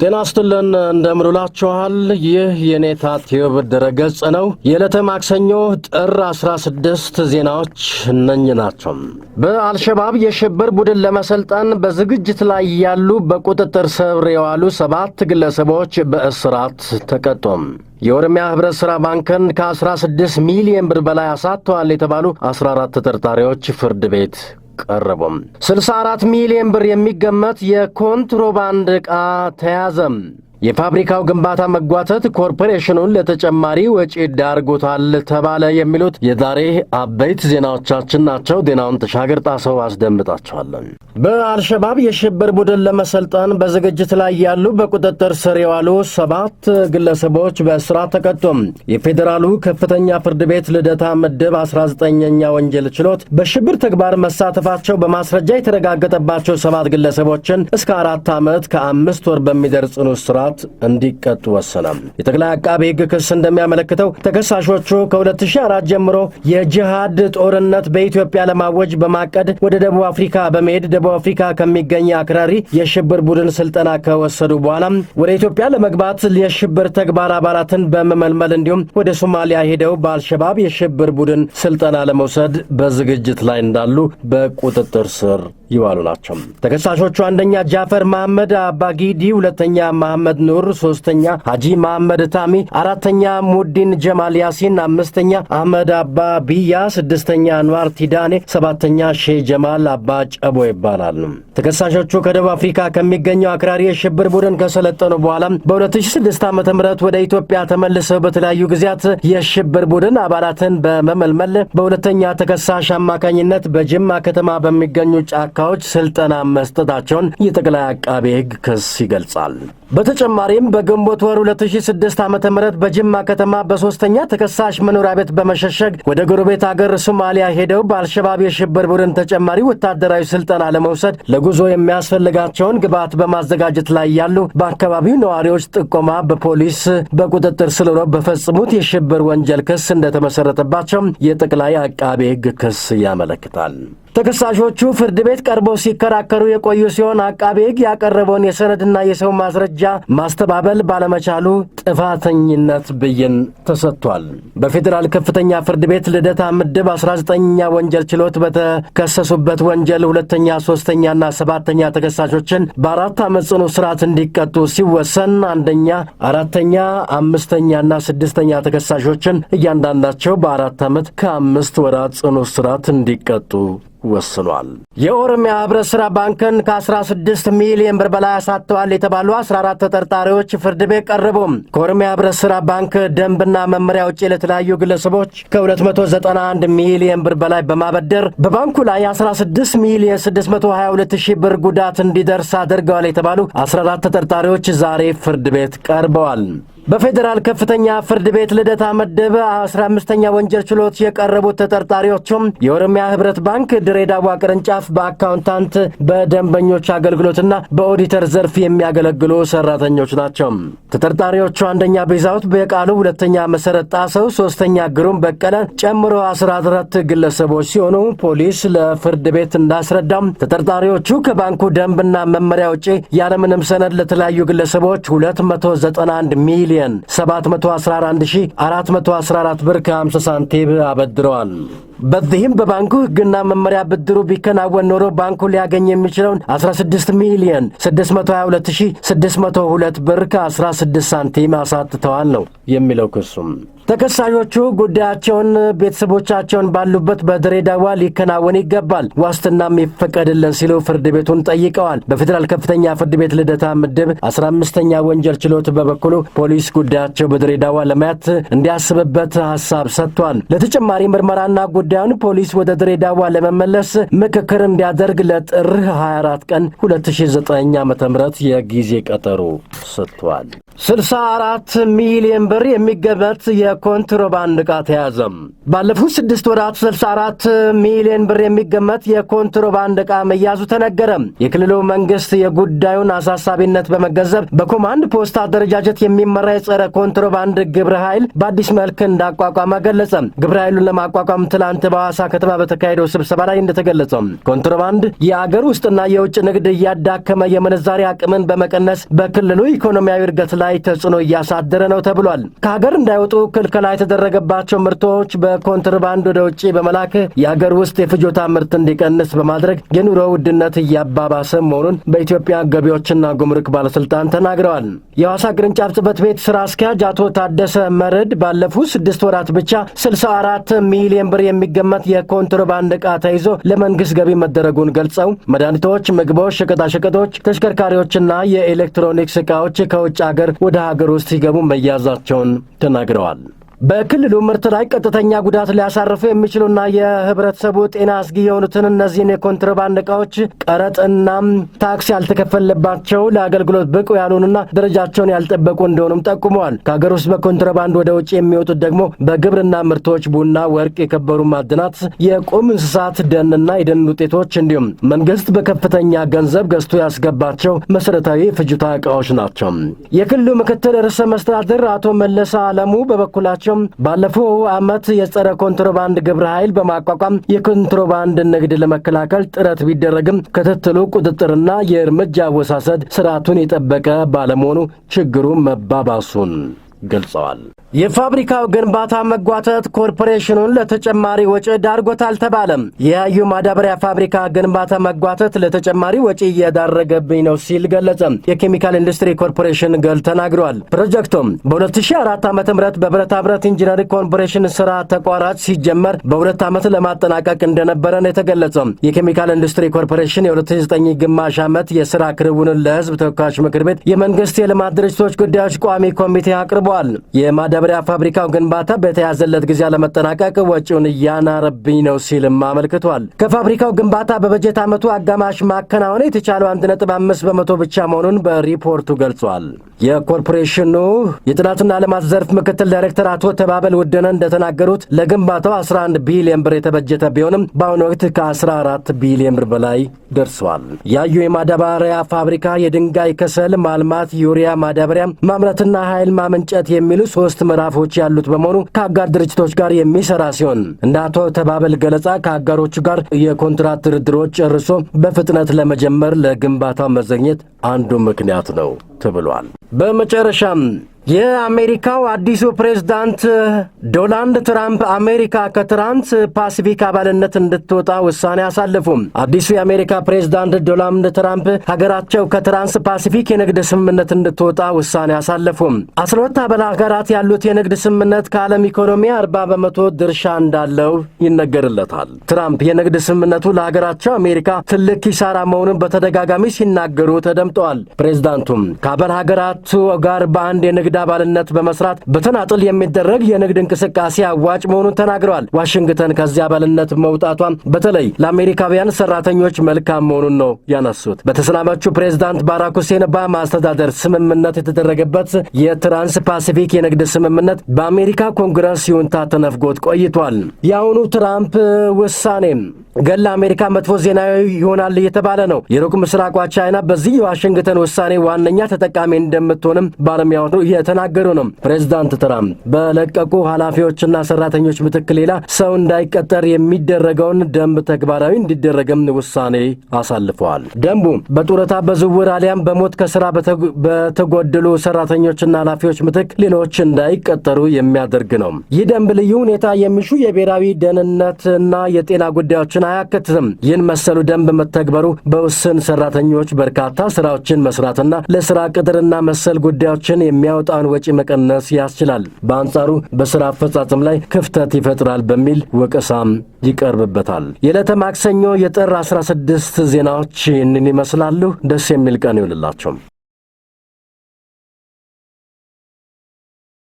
ጤና ይስጥልን እንደምንላችኋል። ይህ የኔታ ቲዩብ ድረገጽ ነው። የዕለተ ማክሰኞ ጥር 16 ዜናዎች እነኚህ ናቸው። በአልሸባብ የሽብር ቡድን ለመሰልጠን በዝግጅት ላይ ያሉ በቁጥጥር ስር የዋሉ 7 ግለሰቦች በእስራት ተቀጡም። የኦሮሚያ ህብረት ሥራ ባንክን ከ16 ሚሊዮን ብር በላይ አሳጥተዋል የተባሉ 14 ተጠርጣሪዎች ፍርድ ቤት ቀረቡም። 64 ሚሊዮን ብር የሚገመት የኮንትሮባንድ ዕቃ ተያዘም። የፋብሪካው ግንባታ መጓተት ኮርፖሬሽኑን ለተጨማሪ ወጪ ዳርጎታል ተባለ። የሚሉት የዛሬ አበይት ዜናዎቻችን ናቸው። ዜናውን ተሻገር ጣሰው አስደምጣቸዋለን። በአልሸባብ የሽብር ቡድን ለመሰልጠን በዝግጅት ላይ ያሉ በቁጥጥር ስር የዋሉ 7 ግለሰቦች በእስራት ተቀጡም። የፌዴራሉ ከፍተኛ ፍርድ ቤት ልደታ ምድብ 19ኛ ወንጀል ችሎት በሽብር ተግባር መሳተፋቸው በማስረጃ የተረጋገጠባቸው 7 ግለሰቦችን እስከ 4 ዓመት ከ5 ወር በሚደርስ ጽኑ እስራት እንዲቀጡ ወሰነ። የጠቅላይ አቃቤ ሕግ ክስ እንደሚያመለክተው ተከሳሾቹ ከ2004 ጀምሮ የጂሃድ ጦርነት በኢትዮጵያ ለማወጅ በማቀድ ወደ ደቡብ አፍሪካ በመሄድ ደቡብ አፍሪካ ከሚገኝ አክራሪ የሽብር ቡድን ስልጠና ከወሰዱ በኋላ ወደ ኢትዮጵያ ለመግባት የሽብር ተግባር አባላትን በመመልመል እንዲሁም ወደ ሶማሊያ ሄደው በአልሸባብ የሽብር ቡድን ስልጠና ለመውሰድ በዝግጅት ላይ እንዳሉ በቁጥጥር ስር ይዋሉ ናቸው። ተከሳሾቹ አንደኛ ጃፈር መሐመድ አባጊዲ፣ ሁለተኛ መሐመድ ኑር፣ ሶስተኛ ሐጂ መሐመድ ታሚ፣ አራተኛ ሙዲን ጀማል ያሲን፣ አምስተኛ አህመድ አባ ቢያ፣ ስድስተኛ አንዋር ቲዳኔ፣ ሰባተኛ ሼህ ጀማል አባ ጨቦ ይባላሉ። ተከሳሾቹ ከደቡብ አፍሪካ ከሚገኘው አክራሪ የሽብር ቡድን ከሰለጠኑ በኋላ በ2006 ዓ.ም ወደ ኢትዮጵያ ተመልሰው በተለያዩ ጊዜያት የሽብር ቡድን አባላትን በመመልመል በሁለተኛ ተከሳሽ አማካኝነት በጅማ ከተማ በሚገኙ ጫካዎች ስልጠና መስጠታቸውን የጠቅላይ አቃቤ ሕግ ክስ ይገልጻል። በተጨማሪም በግንቦት ወር 2006 ዓ.ም በጅማ ከተማ በሶስተኛ ተከሳሽ መኖሪያ ቤት በመሸሸግ ወደ ጎረቤት አገር ሶማሊያ ሄደው በአልሸባብ የሽብር ቡድን ተጨማሪ ወታደራዊ ስልጠና ለመውሰድ ለጉዞ የሚያስፈልጋቸውን ግብዓት በማዘጋጀት ላይ ያሉ በአካባቢው ነዋሪዎች ጥቆማ በፖሊስ በቁጥጥር ስር ውለው በፈጸሙት የሽብር ወንጀል ክስ እንደተመሰረተባቸው የጠቅላይ አቃቤ ሕግ ክስ ያመለክታል። ተከሳሾቹ ፍርድ ቤት ቀርበው ሲከራከሩ የቆዩ ሲሆን አቃቤ ሕግ ያቀረበውን የሰነድና የሰው ማስረጃ ማስተባበል ባለመቻሉ ጥፋተኝነት ብይን ተሰጥቷል። በፌዴራል ከፍተኛ ፍርድ ቤት ልደታ ምድብ 19ኛ ወንጀል ችሎት በተከሰሱበት ወንጀል ሁለተኛ፣ ሶስተኛና 7ኛ ተከሳሾችን በ4 ዓመት ጽኑ እስራት እንዲቀጡ ሲወሰን አንደኛ፣ አራተኛ፣ አምስተኛና 6ኛ ተከሳሾችን እያንዳንዳቸው በ4 ዓመት ከ5 ወራት ጽኑ እስራት እንዲቀጡ ወስኗል። የኦሮሚያ ህብረት ሥራ ባንክን ከ16 ሚሊዮን ብር በላይ አሳጥተዋል የተባሉ 14 ተጠርጣሪዎች ፍርድ ቤት ቀረቡ። ከኦሮሚያ ህብረት ሥራ ባንክ ደንብና መመሪያ ውጪ ለተለያዩ ግለሰቦች ከ291 ሚሊዮን ብር በላይ በማበደር በባንኩ ላይ 16 ሚሊዮን 622 ሺህ ብር ጉዳት እንዲደርስ አድርገዋል የተባሉ 14 ተጠርጣሪዎች ዛሬ ፍርድ ቤት ቀርበዋል። በፌዴራል ከፍተኛ ፍርድ ቤት ልደታ ምድብ 15ኛ ወንጀል ችሎት የቀረቡት ተጠርጣሪዎቹም የኦሮሚያ ህብረት ባንክ ድሬዳዋ ቅርንጫፍ በአካውንታንት በደንበኞች አገልግሎትና በኦዲተር ዘርፍ የሚያገለግሉ ሰራተኞች ናቸው። ተጠርጣሪዎቹ አንደኛ ቤዛውት በቃሉ፣ ሁለተኛ መሰረት ጣሰው፣ ሶስተኛ ግሩም በቀለ ጨምሮ 14 ግለሰቦች ሲሆኑ ፖሊስ ለፍርድ ቤት እንዳስረዳም ተጠርጣሪዎቹ ከባንኩ ደንብና መመሪያ ውጪ ያለምንም ሰነድ ለተለያዩ ግለሰቦች 291 ሚሊዮን 711414 ብር ከ50 ሳንቲም አበድረዋል። በዚህም በባንኩ ሕግና መመሪያ ብድሩ ቢከናወን ኖሮ ባንኩ ሊያገኝ የሚችለውን 16 ሚሊዮን 622602 ብር ከ16 ሳንቲም አሳጥተዋል ነው የሚለው ክሱም። ተከሳሾቹ ጉዳያቸውን ቤተሰቦቻቸውን ባሉበት በድሬዳዋ ሊከናወን ይገባል፣ ዋስትናም ይፈቀድልን ሲሉ ፍርድ ቤቱን ጠይቀዋል። በፌዴራል ከፍተኛ ፍርድ ቤት ልደታ ምድብ 15ኛ ወንጀል ችሎት በበኩሉ ፖሊስ ጉዳያቸው በድሬዳዋ ለማየት እንዲያስብበት ሐሳብ ሰጥቷል። ለተጨማሪ ምርመራና ጉዳዩን ፖሊስ ወደ ድሬዳዋ ለመመለስ ምክክር እንዲያደርግ ለጥር 24 ቀን 2009 ዓ.ም የጊዜ ቀጠሮ ሰጥቷል። 64 ሚሊዮን ብር የሚገመት የኮንትሮባንድ ዕቃ ተያዘ። ባለፉት 6 ወራት 64 ሚሊዮን ብር የሚገመት የኮንትሮባንድ ዕቃ መያዙ ተነገረ። የክልሉ መንግስት የጉዳዩን አሳሳቢነት በመገንዘብ በኮማንድ ፖስት አደረጃጀት የሚመራ የጸረ ኮንትሮባንድ ግብረ ኃይል በአዲስ መልክ እንዳቋቋመ ገለጸ። ግብረ ኃይሉን ለማቋቋም ትላንት በሐዋሳ ከተማ በተካሄደው ስብሰባ ላይ እንደተገለጸው ኮንትሮባንድ የአገር ውስጥና የውጭ ንግድ እያዳከመ የምንዛሪ አቅምን በመቀነስ በክልሉ ኢኮኖሚያዊ እድገት ላይ ተጽዕኖ እያሳደረ ነው ተብሏል። ከሀገር እንዳይወጡ ክልከላ የተደረገባቸው ምርቶች በኮንትሮባንድ ወደ ውጭ በመላክ የሀገር ውስጥ የፍጆታ ምርት እንዲቀንስ በማድረግ የኑሮ ውድነት እያባባሰ መሆኑን በኢትዮጵያ ገቢዎችና ጉምሩክ ባለስልጣን ተናግረዋል። የሐዋሳ ቅርንጫፍ ጽሕፈት ቤት ስራ አስኪያጅ አቶ ታደሰ መርድ ባለፉት 6 ወራት ብቻ 64 ሚሊዮን ብር የሚገመት የኮንትሮባንድ ዕቃ ተይዞ ለመንግስት ገቢ መደረጉን ገልጸው መድኃኒቶች፣ ምግቦች፣ ሸቀጣሸቀጦች፣ ተሽከርካሪዎችና የኤሌክትሮኒክስ ዕቃዎች ከውጭ ሀገር ወደ ሀገር ውስጥ ሲገቡ መያዛቸውን ተናግረዋል። በክልሉ ምርት ላይ ቀጥተኛ ጉዳት ሊያሳርፉ የሚችሉና የህብረተሰቡ ጤና አስጊ የሆኑትን እነዚህን የኮንትሮባንድ ዕቃዎች ቀረጥና ታክስ ያልተከፈለባቸው ለአገልግሎት ብቁ ያልሆኑና ደረጃቸውን ያልጠበቁ እንደሆኑም ጠቁመዋል። ከሀገር ውስጥ በኮንትሮባንድ ወደ ውጭ የሚወጡት ደግሞ በግብርና ምርቶች ቡና፣ ወርቅ፣ የከበሩ ማዕድናት፣ የቁም እንስሳት ደንና የደን ውጤቶች እንዲሁም መንግስት በከፍተኛ ገንዘብ ገዝቶ ያስገባቸው መሰረታዊ ፍጆታ ዕቃዎች ናቸው። የክልሉ ምክትል ርዕሰ መስተዳድር አቶ መለሰ አለሙ በበኩላቸው ባለፈው ዓመት የጸረ ኮንትሮባንድ ግብረ ኃይል በማቋቋም የኮንትሮባንድ ንግድ ለመከላከል ጥረት ቢደረግም ክትትሉ፣ ቁጥጥርና የእርምጃ አወሳሰድ ስርዓቱን የጠበቀ ባለመሆኑ ችግሩ መባባሱን ገልጸዋል። የፋብሪካው ግንባታ መጓተት ኮርፖሬሽኑን ለተጨማሪ ወጪ ዳርጎታል ተባለም። የያዩ ማዳበሪያ ፋብሪካ ግንባታ መጓተት ለተጨማሪ ወጪ እየዳረገብኝ ነው ሲል ገለጸ። የኬሚካል ኢንዱስትሪ ኮርፖሬሽን ተናግሯል። ፕሮጀክቱም በ2004 ዓ.ም በብረታ ብረት ኢንጂነሪንግ ኮርፖሬሽን ስራ ተቋራጭ ሲጀመር በ2 ዓመት ለማጠናቀቅ እንደነበረ ነው የተገለጸው። የኬሚካል ኢንዱስትሪ ኮርፖሬሽን የ2009 ግማሽ ዓመት የሥራ ክንውኑን ለሕዝብ ተወካዮች ምክር ቤት የመንግስት የልማት ድርጅቶች ጉዳዮች ቋሚ ኮሚቴ አቅርቧል። የማዳበሪያ ፋብሪካው ግንባታ በተያዘለት ጊዜ ለመጠናቀቅ ወጪውን እያናረብኝ ነው ሲልም አመልክቷል። ከፋብሪካው ግንባታ በበጀት ዓመቱ አጋማሽ ማከናወን የተቻለው 1.5 በመቶ ብቻ መሆኑን በሪፖርቱ ገልጿል። የኮርፖሬሽኑ የጥናትና ልማት ዘርፍ ምክትል ዳይሬክተር አቶ ተባበል ውድነ እንደተናገሩት ለግንባታው 11 ቢሊዮን ብር የተበጀተ ቢሆንም በአሁኑ ወቅት ከ14 ቢሊዮን ብር በላይ ደርሷል። ያዩ የማዳበሪያ ፋብሪካ የድንጋይ ከሰል ማልማት፣ ዩሪያ ማዳበሪያ ማምረትና ኃይል ማመንጨት የሚሉ 3 ምዕራፎች ያሉት በመሆኑ ከአጋር ድርጅቶች ጋር የሚሰራ ሲሆን እንደ አቶ ተባበል ገለጻ ከአጋሮቹ ጋር የኮንትራት ድርድሮች ጨርሶ በፍጥነት ለመጀመር ለግንባታው መዘግየት አንዱ ምክንያት ነው ተብሏል። በመጨረሻም የአሜሪካው አዲሱ ፕሬዝዳንት ዶናልድ ትራምፕ አሜሪካ ከትራንስ ፓሲፊክ አባልነት እንድትወጣ ውሳኔ አሳለፉ። አዲሱ የአሜሪካ ፕሬዝዳንት ዶናልድ ትራምፕ ሀገራቸው ከትራንስ ፓሲፊክ የንግድ ስምምነት እንድትወጣ ውሳኔ አሳለፉ። 12 አባል ሀገራት ያሉት የንግድ ስምምነት ከዓለም ኢኮኖሚ 40 በመቶ ድርሻ እንዳለው ይነገርለታል። ትራምፕ የንግድ ስምምነቱ ለሀገራቸው አሜሪካ ትልቅ ኪሳራ መሆኑን በተደጋጋሚ ሲናገሩ ተደምጠዋል። ፕሬዝዳንቱም ከአባል ሀገራቱ ጋር በአንድ የንግድ አባልነት በመስራት በተናጥል የሚደረግ የንግድ እንቅስቃሴ አዋጭ መሆኑን ተናግረዋል። ዋሽንግተን ከዚያ አባልነት መውጣቷም በተለይ ለአሜሪካውያን ሰራተኞች መልካም መሆኑን ነው ያነሱት። በተሰናባቹ ፕሬዝዳንት ባራክ ሁሴን ኦባማ አስተዳደር ስምምነት የተደረገበት የትራንስ ፓሲፊክ የንግድ ስምምነት በአሜሪካ ኮንግረስ ይሁንታ ተነፍጎት ቆይቷል። የአሁኑ ትራምፕ ውሳኔም ገላ አሜሪካ መጥፎ ዜናዊ ይሆናል እየተባለ ነው። የሩቅ ምስራቋ ቻይና በዚህ የዋሽንግተን ውሳኔ ዋነኛ ተጠቃሚ እንደምትሆንም ባለሙያዎቹ የተናገሩ ነው። ፕሬዝዳንት ትራምፕ በለቀቁ ኃላፊዎችና ሰራተኞች ምትክ ሌላ ሰው እንዳይቀጠር የሚደረገውን ደንብ ተግባራዊ እንዲደረግም ውሳኔ አሳልፈዋል። ደንቡ በጡረታ በዝውውር አሊያም በሞት ከስራ በተጎደሉ ሰራተኞችና ኃላፊዎች ምትክ ሌሎች እንዳይቀጠሩ የሚያደርግ ነው። ይህ ደንብ ልዩ ሁኔታ የሚሹ የብሔራዊ ደህንነትና የጤና ጉዳዮችን አያከትትም። ይህን መሰሉ ደንብ መተግበሩ በውስን ሰራተኞች በርካታ ስራዎችን መስራትና ለስራ ቅጥርና መሰል ጉዳዮችን የሚያወጣውን ወጪ መቀነስ ያስችላል። በአንጻሩ በስራ አፈጻጸም ላይ ክፍተት ይፈጥራል በሚል ወቀሳም ይቀርብበታል። የዕለተ ማክሰኞ የጥር 16 ዜናዎች ይህንን ይመስላሉ። ደስ የሚል ቀን ይውልላቸው።